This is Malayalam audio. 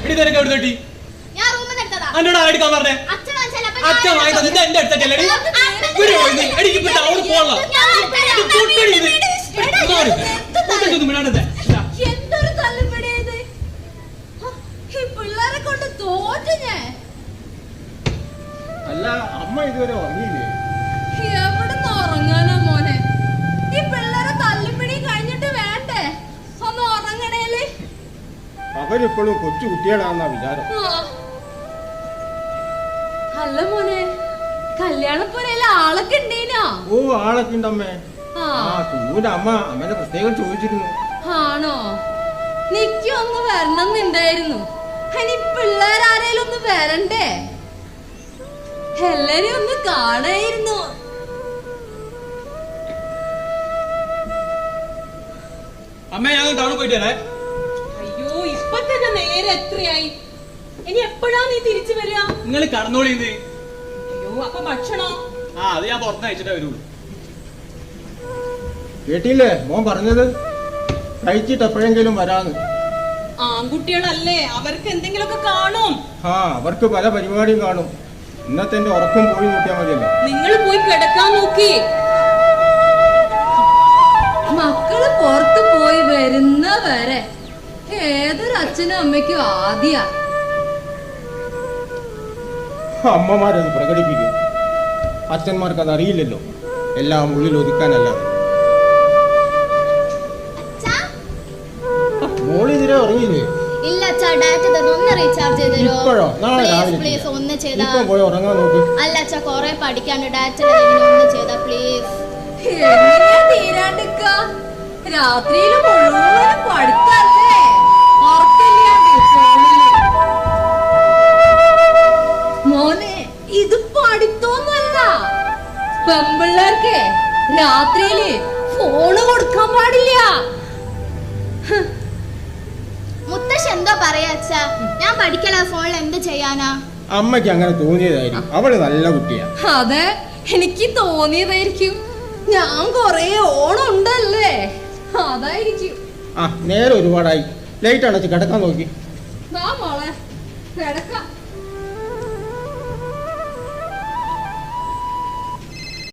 എടി നിനക്ക് എവിടെ കിട്ടി? എന്നോട് ആരെടുക്കാൻ പറഞ്ഞേ? അച്ഛൻ വാങ്ങിയത് എന്റെ അടുത്തല്ലേ? അല്ല അമ്മ ഇതുവരെ ഉറങ്ങിയില്ലേ? എവിടുന്ന് ഉറങ്ങാനാ മോനെ? ഈ പിള്ളേരെ തല്ലുപിടി കഴിഞ്ഞിട്ട് വേണ്ടേ ഒന്ന് ഉറങ്ങണേല്? അവരിപ്പോഴും കൊച്ചു കുട്ടികളാണെന്നാ വിചാരം. അല്ല മോനെ, കല്യാണപ്പുരയില് ആളൊക്കെ ഉണ്ടേനോ? ഓ ആളൊക്കെ ഉണ്ടമ്മേ. സൂര്യ അമ്മ അമ്മനെ പ്രത്യേകം ചോദിച്ചിരുന്നു. ആണോ? നിക്കൊന്ന് വരണമെന്നുണ്ടായിരുന്നു. ഇനി പിള്ളേരാരേലും ഒന്ന് വരണ്ടേ? എല്ലാരും ഒന്ന് കാണായിരുന്നു. അമ്മ ഞങ്ങൾ ടൗണിൽ പോയിട്ട് വരാം. അയ്യോ ഇപ്പൊ തന്നെ നേരെ എത്രയായി? ഇനി എപ്പോഴാ നീ തിരിച്ചു വരിക? നിങ്ങൾ കടന്നോളിന്ന്. അയ്യോ അപ്പൊ ഭക്ഷണോ? അത് ഞാൻ പുറത്തയച്ചിട്ടേ വരുള്ളൂ. കേട്ടില്ലേ മോൻ പറഞ്ഞത്? കഴിച്ചിട്ട് എപ്പോഴെങ്കിലും വരാന്ന്. ആൺകുട്ടികളല്ലേ, അവർക്ക് എന്തെങ്കിലുമൊക്കെ കാണും. അവർക്ക് പല പരിപാടിയും കാണും. ഇന്നത്തെ എന്റെ ഉറക്കം പോയി നോക്കിയാൽ മതിയല്ലോ. നിങ്ങൾ പോയി കിടക്കാൻ നോക്കി. മക്കള് പുറത്തു പോയി വരുന്ന വരെ ഏതൊരു അച്ഛനും അമ്മയ്ക്കും ആദ്യ അമ്മമാരത് പ്രകടിപ്പിക്കും. അച്ഛന്മാർക്ക് അത് അറിയില്ലല്ലോ, എല്ലാം ഉള്ളിൽ ഒതുക്കാനല്ലാതെ. മോളിതിരെ ഉറങ്ങിയില്ലേ? ഇല്ല അച്ഛാ, ഡാറ്റ തന്നു, ഒന്ന് റീചാർജ് ചെയ്ത് തരുമോ? ഇപ്പോഴോ? നാളെ രാവിലെ. പ്ലീസ് ഒന്ന് ചെയ്താ. ഇപ്പൊ പോയി ഉറങ്ങാൻ നോക്ക്. അല്ല അച്ഛാ, കൊറേ പഠിക്കാണ്ട്, ഡാറ്റ ഒന്ന് ചെയ്താ പ്ലീസ്. എങ്ങനെയാ തീരാണ്ടിക്ക? രാത്രിയില് മുഴുവനും പഠിത്തല്ലേ, ഉറക്കില്ലാണ്ട് ഫോണില്. മോനെ ഇത് പഠിത്തൊന്നുമല്ല. പെമ്പിള്ളേർക്ക് രാത്രിയില് ഫോണ് കൊടുക്കാൻ പാടില്ല. മുത്തശ്ശി എന്തോ പറയാ അച്ഛാ? ഞാൻ പഠിക്കല, ഫോണിൽ എന്ത് ചെയ്യാനാ? അമ്മയ്ക്ക് അങ്ങനെ തോന്നിയതായിരിക്കും. അവള് നല്ല കുട്ടിയാ. അതെ, എനിക്ക് തോന്നിയതായിരിക്കും. ഞാൻ കൊറേ ഓണുണ്ടല്ലേ, അതായിരിക്കും. നേരെ ഒരുപാടായി. ലൈറ്റ് അടച്ച് കിടക്കാൻ നോക്കി. മോളെ കിടക്കാം.